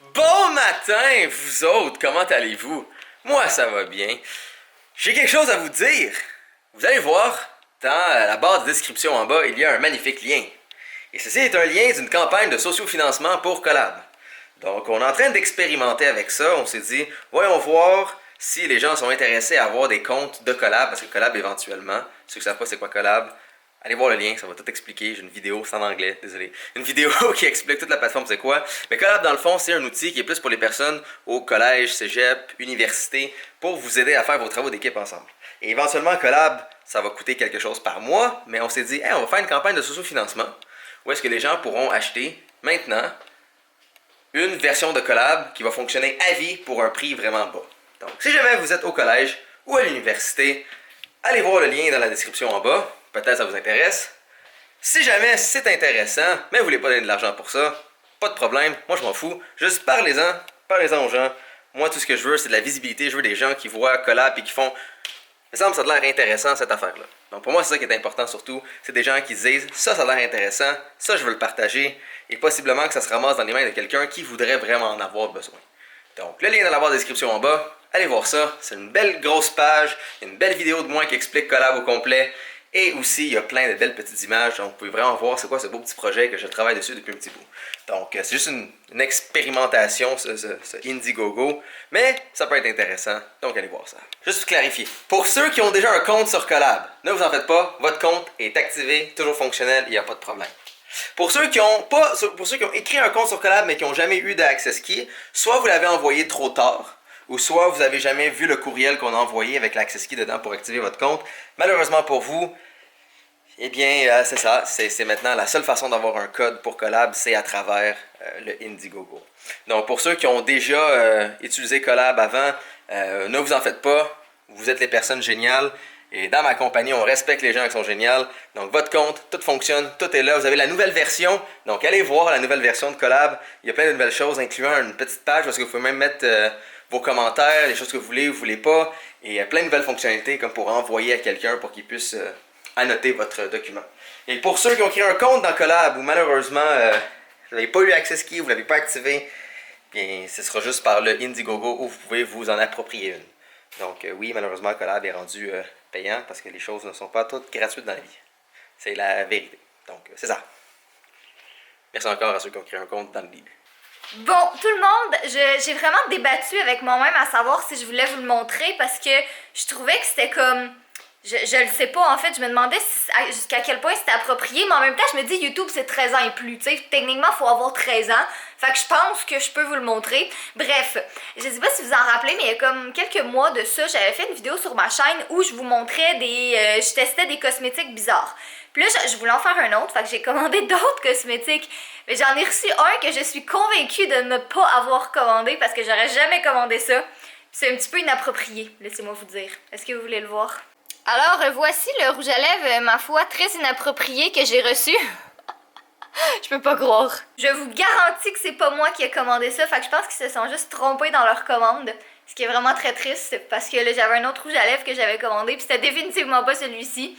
Bon matin, vous autres, comment allez-vous? Moi, ça va bien. J'ai quelque chose à vous dire. Vous allez voir, dans la barre de description en bas, il y a un magnifique lien. Et ceci est un lien d'une campagne de sociofinancement pour Collab. Donc, on est en train d'expérimenter avec ça. On s'est dit, voyons voir si les gens sont intéressés à avoir des comptes de Collab, parce que Collab, éventuellement, ceux qui ne savent pas c'est quoi Collab, allez voir le lien, ça va tout expliquer. J'ai une vidéo, c'est en anglais, désolé. Une vidéo qui explique toute la plateforme, c'est quoi. Mais Collab, dans le fond, c'est un outil qui est plus pour les personnes au collège, cégep, université, pour vous aider à faire vos travaux d'équipe ensemble. Et éventuellement, Collab, ça va coûter quelque chose par mois, mais on s'est dit, hey, on va faire une campagne de sociofinancement où est-ce que les gens pourront acheter maintenant une version de Collab qui va fonctionner à vie pour un prix vraiment bas. Donc, si jamais vous êtes au collège ou à l'université, allez voir le lien dans la description en bas. Peut-être ça vous intéresse. Si jamais c'est intéressant, mais vous voulez pas donner de l'argent pour ça, pas de problème. Moi, je m'en fous. Juste parlez-en. Parlez-en aux gens. Moi, tout ce que je veux, c'est de la visibilité. Je veux des gens qui voient Collab et qui font... Il me semble que ça a l'air intéressant, cette affaire-là. Donc, pour moi, c'est ça qui est important surtout. C'est des gens qui se disent, ça a l'air intéressant, ça, je veux le partager. Et possiblement que ça se ramasse dans les mains de quelqu'un qui voudrait vraiment en avoir besoin. Donc, le lien dans la barre de description en bas. Allez voir ça. C'est une belle grosse page. Une belle vidéo de moi qui explique Collab au complet. Et aussi, il y a plein de belles petites images. Donc, vous pouvez vraiment voir c'est quoi ce beau petit projet que je travaille dessus depuis un petit bout. Donc, c'est juste une expérimentation, ce Indiegogo. Mais ça peut être intéressant. Donc, allez voir ça. Juste pour clarifier. Pour ceux qui ont déjà un compte sur Collab, ne vous en faites pas. Votre compte est activé, toujours fonctionnel, il n'y a pas de problème. Pour ceux qui ont écrit un compte sur Collab mais qui n'ont jamais eu d'Access Key, soit vous l'avez envoyé trop tard, ou soit vous n'avez jamais vu le courriel qu'on a envoyé avec l'Access Key dedans pour activer votre compte. Malheureusement pour vous, eh bien, c'est ça. C'est maintenant la seule façon d'avoir un code pour Collab, c'est à travers le Indiegogo. Donc, pour ceux qui ont déjà utilisé Collab avant, ne vous en faites pas. Vous êtes les personnes géniales. Et dans ma compagnie, on respecte les gens qui sont géniaux. Donc, votre compte, tout fonctionne, tout est là. Vous avez la nouvelle version. Donc, allez voir la nouvelle version de Collab. Il y a plein de nouvelles choses, incluant une petite page parce que vous pouvez même mettre vos commentaires, les choses que vous voulez pas. Et il y a plein de nouvelles fonctionnalités comme pour envoyer à quelqu'un pour qu'il puisse annoter votre document. Et pour ceux qui ont créé un compte dans Collab ou malheureusement vous n'avez pas eu Access Key, vous ne l'avez pas activé, bien ce sera juste par le Indiegogo où vous pouvez vous en approprier une. Donc oui, malheureusement Collab est rendu payant parce que les choses ne sont pas toutes gratuites dans la vie. C'est la vérité. Donc c'est ça. Merci encore à ceux qui ont créé un compte dans le début. Bon, tout le monde, j'ai vraiment débattu avec moi-même à savoir si je voulais vous le montrer parce que je trouvais que c'était comme... Je le sais pas en fait, je me demandais jusqu'à quel point c'était approprié, mais en même temps je me dis YouTube c'est 13 ans et plus, tu sais, techniquement il faut avoir 13 ans, fait que je pense que je peux vous le montrer. Bref, je sais pas si vous en rappelez, mais il y a comme quelques mois de ça, j'avais fait une vidéo sur ma chaîne où je vous montrais je testais des cosmétiques bizarres. Puis là, je voulais en faire un autre, fait que j'ai commandé d'autres cosmétiques. Mais j'en ai reçu un que je suis convaincue de ne pas avoir commandé parce que j'aurais jamais commandé ça. C'est un petit peu inapproprié, laissez-moi vous dire. Est-ce que vous voulez le voir? Alors, voici le rouge à lèvres, ma foi, très inapproprié que j'ai reçu. Je peux pas croire. Je vous garantis que c'est pas moi qui ai commandé ça, fait que je pense qu'ils se sont juste trompés dans leur commande. Ce qui est vraiment très triste, parce que là, j'avais un autre rouge à lèvres que j'avais commandé, puis c'était définitivement pas celui-ci.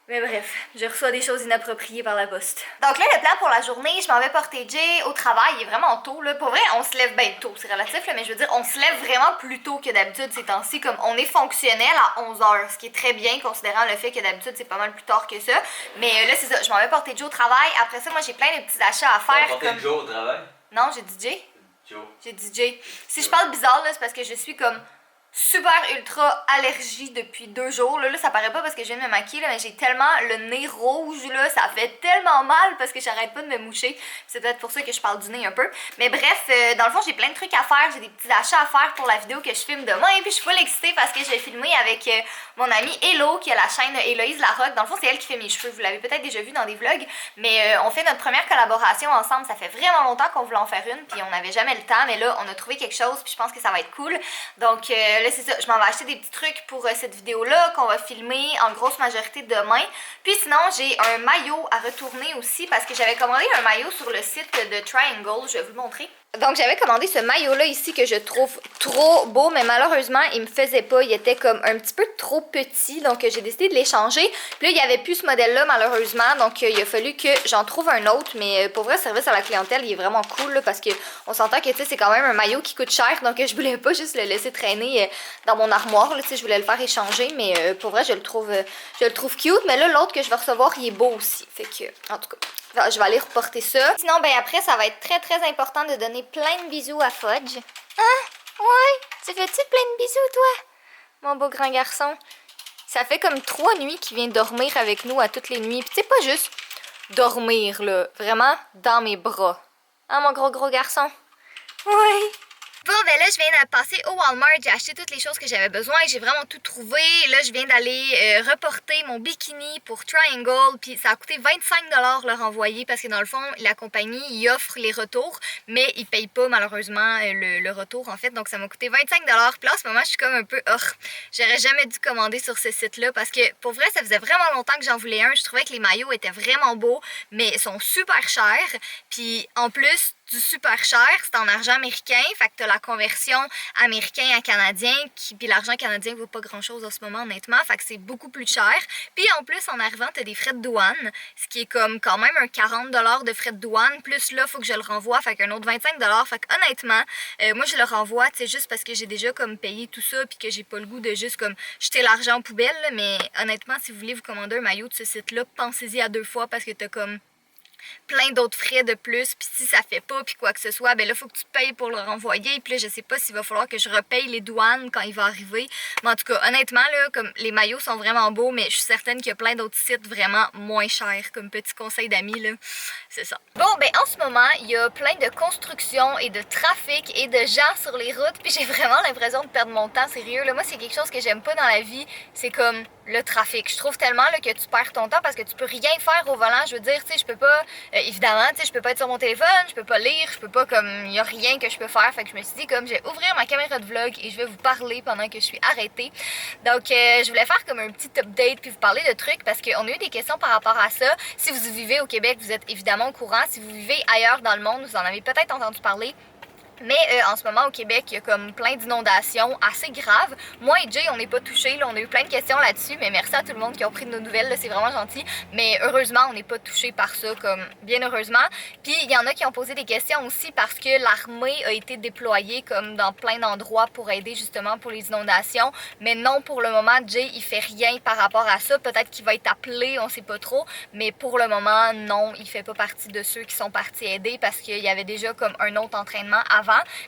Mais bref, je reçois des choses inappropriées par la poste. Donc là, le plan pour la journée, je m'en vais porter Jay au travail. Il est vraiment tôt, là. Pour vrai, on se lève bien tôt, c'est relatif, là, mais je veux dire, on se lève vraiment plus tôt que d'habitude ces temps-ci. Comme on est fonctionnel à 11h, ce qui est très bien, considérant le fait que d'habitude, c'est pas mal plus tard que ça. Mais là, c'est ça, je m'en vais porter Jay au travail. Après ça, moi, j'ai plein de petits achats à faire. Porter comme... Joe au travail? Non, j'ai dit Jay. Joe. J'ai dit Jay. Si je parle bizarre, là, c'est parce que je suis comme... super ultra allergie depuis 2 jours. Là, ça paraît pas parce que je viens de me maquiller, là, mais j'ai tellement le nez rouge, là, ça fait tellement mal parce que j'arrête pas de me moucher. C'est peut-être pour ça que je parle du nez un peu. Mais bref, dans le fond, j'ai plein de trucs à faire. J'ai des petits achats à faire pour la vidéo que je filme demain. Et puis je suis full excitée parce que je vais filmer avec mon amie Hello, qui a la chaîne Héloïse Larocque. Dans le fond, c'est elle qui fait mes cheveux. Vous l'avez peut-être déjà vu dans des vlogs. Mais on fait notre première collaboration ensemble. Ça fait vraiment longtemps qu'on voulait en faire une. Puis on n'avait jamais le temps. Mais là, on a trouvé quelque chose. Puis je pense que ça va être cool. Donc là, c'est ça. Je m'en vais acheter des petits trucs pour cette vidéo-là qu'on va filmer en grosse majorité demain. Puis sinon, j'ai un maillot à retourner aussi parce que j'avais commandé un maillot sur le site de Triangle. Je vais vous le montrer. Donc, j'avais commandé ce maillot-là ici que je trouve trop beau, mais malheureusement, il me faisait pas. Il était comme un petit peu trop petit, donc j'ai décidé de l'échanger. Puis là, il n'y avait plus ce modèle-là, malheureusement, donc il a fallu que j'en trouve un autre. Mais pour vrai, service à la clientèle, il est vraiment cool, là, parce qu'on s'entend que, tu sais, c'est quand même un maillot qui coûte cher, donc je voulais pas juste le laisser traîner dans mon armoire, là, tu sais, je voulais le faire échanger, mais pour vrai, je le trouve cute. Mais là, l'autre que je vais recevoir, il est beau aussi. Fait que, en tout cas... je vais aller reporter ça. Sinon, ben après, ça va être très très important de donner plein de bisous à Fudge. Hein? Ouais? Tu fais-tu plein de bisous, toi? Mon beau grand garçon. Ça fait comme 3 nuits qu'il vient dormir avec nous à toutes les nuits. Puis tu sais, pas juste dormir, là. Vraiment dans mes bras. Hein, mon gros garçon? Ouais. Bon, ben là, je viens de passer au Walmart, j'ai acheté toutes les choses que j'avais besoin, j'ai vraiment tout trouvé. Là, je viens d'aller reporter mon bikini pour Triangle, puis ça a coûté 25$ le renvoyer parce que dans le fond, la compagnie, il offre les retours, mais ils payent pas malheureusement le retour en fait, donc ça m'a coûté 25$. Puis là, en ce moment, je suis comme un peu, j'aurais jamais dû commander sur ce site-là parce que pour vrai, ça faisait vraiment longtemps que j'en voulais un. Je trouvais que les maillots étaient vraiment beaux, mais ils sont super chers, puis en plus, du super cher, c'est en argent américain, fait que t'as la conversion américain à canadien, puis l'argent canadien vaut pas grand chose en ce moment honnêtement, fait que c'est beaucoup plus cher. Puis en plus en arrivant t'as des frais de douane, ce qui est comme quand même un 40$ de frais de douane, plus là faut que je le renvoie, fait qu'un autre 25$, fait que honnêtement, moi je le renvoie, tu sais, juste parce que j'ai déjà comme payé tout ça, puis que j'ai pas le goût de juste comme jeter l'argent en poubelle, là, mais honnêtement si vous voulez vous commander un maillot de ce site-là, pensez-y à 2 fois parce que t'as comme plein d'autres frais de plus, puis si ça fait pas, puis quoi que ce soit, ben là, faut que tu payes pour le renvoyer, puis là, je sais pas s'il va falloir que je repaye les douanes quand il va arriver, mais en tout cas, honnêtement, là, comme les maillots sont vraiment beaux, mais je suis certaine qu'il y a plein d'autres sites vraiment moins chers, comme petit conseil d'amis, là, c'est ça. Bon, ben en ce moment, il y a plein de construction et de trafic et de gens sur les routes, puis j'ai vraiment l'impression de perdre mon temps, sérieux, là, moi, c'est quelque chose que j'aime pas dans la vie, c'est comme le trafic. Je trouve tellement là, que tu perds ton temps parce que tu peux rien faire au volant. Je veux dire, tu sais, je peux pas, évidemment, tu sais, je peux pas être sur mon téléphone, je peux pas lire, je peux pas, comme, il y a rien que je peux faire. Fait que je me suis dit, comme, je vais ouvrir ma caméra de vlog et je vais vous parler pendant que je suis arrêtée. Donc, je voulais faire comme un petit update puis vous parler de trucs parce qu'on a eu des questions par rapport à ça. Si vous vivez au Québec, vous êtes évidemment au courant. Si vous vivez ailleurs dans le monde, vous en avez peut-être entendu parler. Mais en ce moment au Québec, il y a comme plein d'inondations assez graves. Moi et Jay, on n'est pas touchés, là, on a eu plein de questions là-dessus, mais merci à tout le monde qui a pris de nos nouvelles, c'est vraiment gentil. Mais heureusement, on n'est pas touchés par ça, comme bien heureusement. Puis il y en a qui ont posé des questions aussi parce que l'armée a été déployée comme dans plein d'endroits pour aider justement pour les inondations. Mais non, pour le moment, Jay, il fait rien par rapport à ça. Peut-être qu'il va être appelé, on sait pas trop. Mais pour le moment, non, il fait pas partie de ceux qui sont partis aider parce qu'il y avait déjà comme un autre entraînement avant.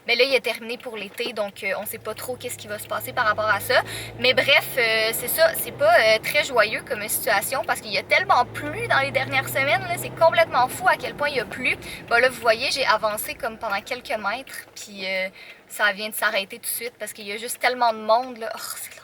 Mais là, il est terminé pour l'été, donc on sait pas trop qu'est-ce qui va se passer par rapport à ça. Mais bref, c'est ça, c'est pas très joyeux comme situation parce qu'il y a tellement plu dans les dernières semaines, là, c'est complètement fou à quel point il y a plu. Bon là, vous voyez, j'ai avancé comme pendant quelques mètres, puis ça vient de s'arrêter tout de suite parce qu'il y a juste tellement de monde, là. Oh, c'est l'enfer.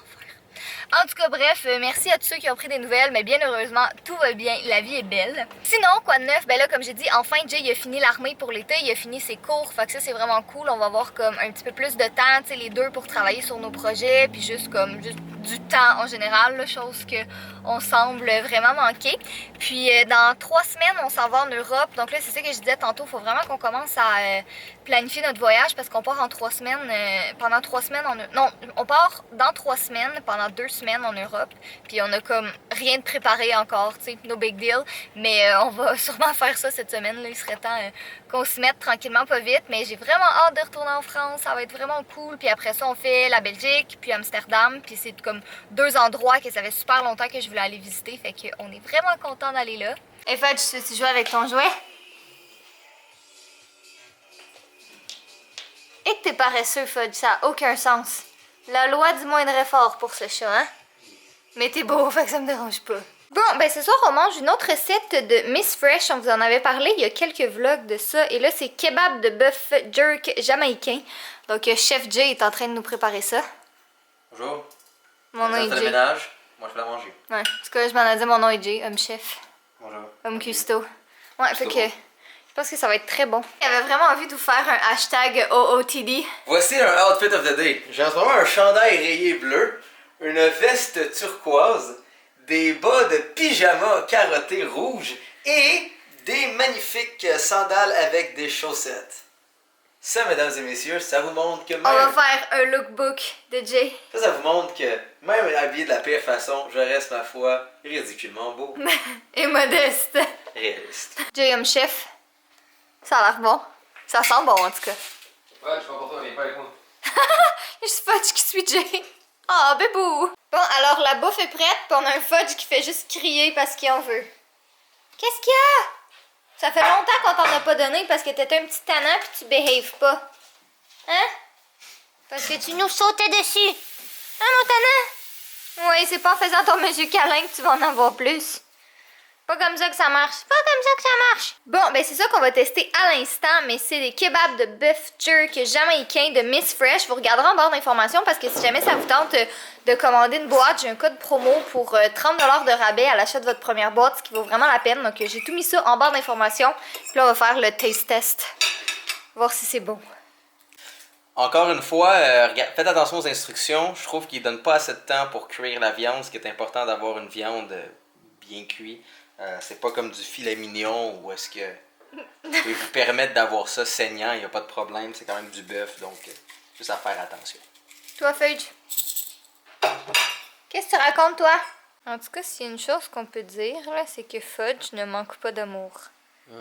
En tout cas, bref, merci à tous ceux qui ont pris des nouvelles, mais bien heureusement, tout va bien, la vie est belle. Sinon, quoi de neuf? Ben là, comme j'ai dit, enfin, Jay, il a fini l'armée pour l'été, il a fini ses cours, fait que ça, c'est vraiment cool. On va avoir comme un petit peu plus de temps, tu sais, les deux pour travailler sur nos projets, puis juste du temps en général, là, chose que on semble vraiment manquer. Puis dans 3 semaines, on s'en va en Europe, donc là, c'est ça que je disais tantôt, il faut vraiment qu'on commence à planifier notre voyage parce qu'on part en 3 semaines, pendant 3 semaines, non, on part dans 3 semaines, pendant 2 semaines en Europe, puis on a comme rien de préparé encore, tu sais, no big deal, mais on va sûrement faire ça cette semaine, là, il serait temps qu'on s'y mette tranquillement, pas vite, mais j'ai vraiment hâte de retourner en France, ça va être vraiment cool, puis après ça, on fait la Belgique, puis Amsterdam, puis c'est comme 2 endroits que ça fait super longtemps que je voulais aller visiter, fait qu'on est vraiment content d'aller là. Et Fudge, tu joues avec ton jouet? Et que t'es paresseux, Fudge, ça n'a aucun sens. La loi du moindre effort pour ce chat, hein? Mais t'es beau, fait que ça me dérange pas. Bon, ben ce soir, on mange une autre recette de Miss Fresh. On vous en avait parlé, il y a quelques vlogs de ça. Et là, c'est kebab de bœuf jerk jamaïcain. Donc, Chef Jay est en train de nous préparer ça. Bonjour. Mon nom est le Jay. ménage, moi je vais la manger. Ouais, en tout cas, je m'en ai dit, mon nom est Jay, homme chef. Bonjour. Homme custo. Ouais, fait que je pense que ça va être très bon. J'avais vraiment envie de vous faire un hashtag OOTD. Voici un outfit of the day. J'ai en ce moment un chandail rayé bleu, une veste turquoise, des bas de pyjama carottés rouges et des magnifiques sandales avec des chaussettes. Ça, mesdames et messieurs, ça vous montre que même... On va faire un lookbook de Jay. Ça vous montre que même habillé de la pire façon, je reste, ma foi, ridiculement beau. Et modeste. Réaliste. Jay homme chef. Ça a l'air bon. Ça sent bon en tout cas. Ouais, je suis pas pour toi, viens pas avec moi. Je suis Fudge qui suis Jay. Oh, bébou! Bon, alors la bouffe est prête, puis on a un Fudge qui fait juste crier parce qu'il en veut. Qu'est-ce qu'il y a? Ça fait longtemps qu'on t'en a pas donné parce que t'étais un petit tannant puis tu behaves pas. Hein? Parce que tu nous sautais dessus. Hein, mon tannant? Oui, c'est pas en faisant ton monsieur câlin que tu vas en avoir plus. Pas comme ça que ça marche. Pas comme ça que ça marche. Bon, ben c'est ça qu'on va tester à l'instant, mais c'est des kebabs de bœuf jerk jamaïcain de Miss Fresh. Vous regarderez en barre d'informations parce que si jamais ça vous tente de commander une boîte, j'ai un code promo pour 30$ de rabais à l'achat de votre première boîte, ce qui vaut vraiment la peine. Donc j'ai tout mis ça en barre d'informations. Puis là, on va faire le taste test. Voir si c'est bon. Encore une fois, faites attention aux instructions. Je trouve qu'ils ne donnent pas assez de temps pour cuire la viande, ce qui est important d'avoir une viande bien cuite. C'est pas comme du filet mignon où est-ce que vous pouvez vous permettre d'avoir ça saignant, il n'y a pas de problème, c'est quand même du bœuf, donc juste à faire attention. Toi, Fudge, qu'est-ce que tu racontes, toi? En tout cas, s'il y a une chose qu'on peut dire, là, c'est que Fudge ne manque pas d'amour.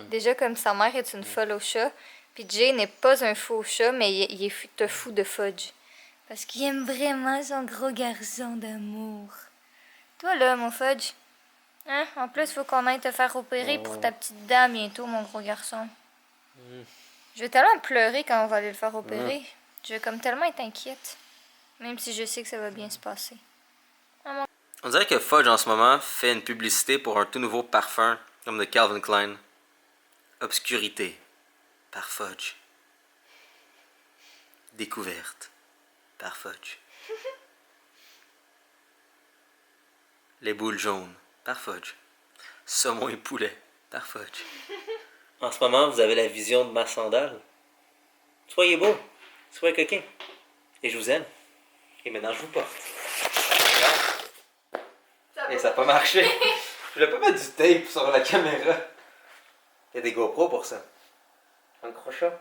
Déjà, comme sa mère est une folle au chat, puis Jay n'est pas un fou au chat, mais il est un fou de Fudge. Parce qu'il aime vraiment son gros garçon d'amour. Toi, là, mon Fudge. Hein? En plus, il faut qu'on aille te faire opérer pour ta petite dent bientôt, mon gros garçon. Je vais tellement pleurer quand on va aller le faire opérer. Je vais comme tellement être inquiète. Même si je sais que ça va bien se passer. On dirait que Fudge en ce moment fait une publicité pour un tout nouveau parfum, comme de Calvin Klein. Obscurité, par Fudge. Découverte, par Fudge. Les boules jaunes, par Fudge. Saumon et poulet, par Fudge. En ce moment, vous avez la vision de ma sandale. Soyez beau, soyez coquin. Et je vous aime. Et maintenant, je vous porte. Et ça n'a pas marché. Je voulais pas mettre du tape sur la caméra. Il y a des GoPro pour ça. Un crochet.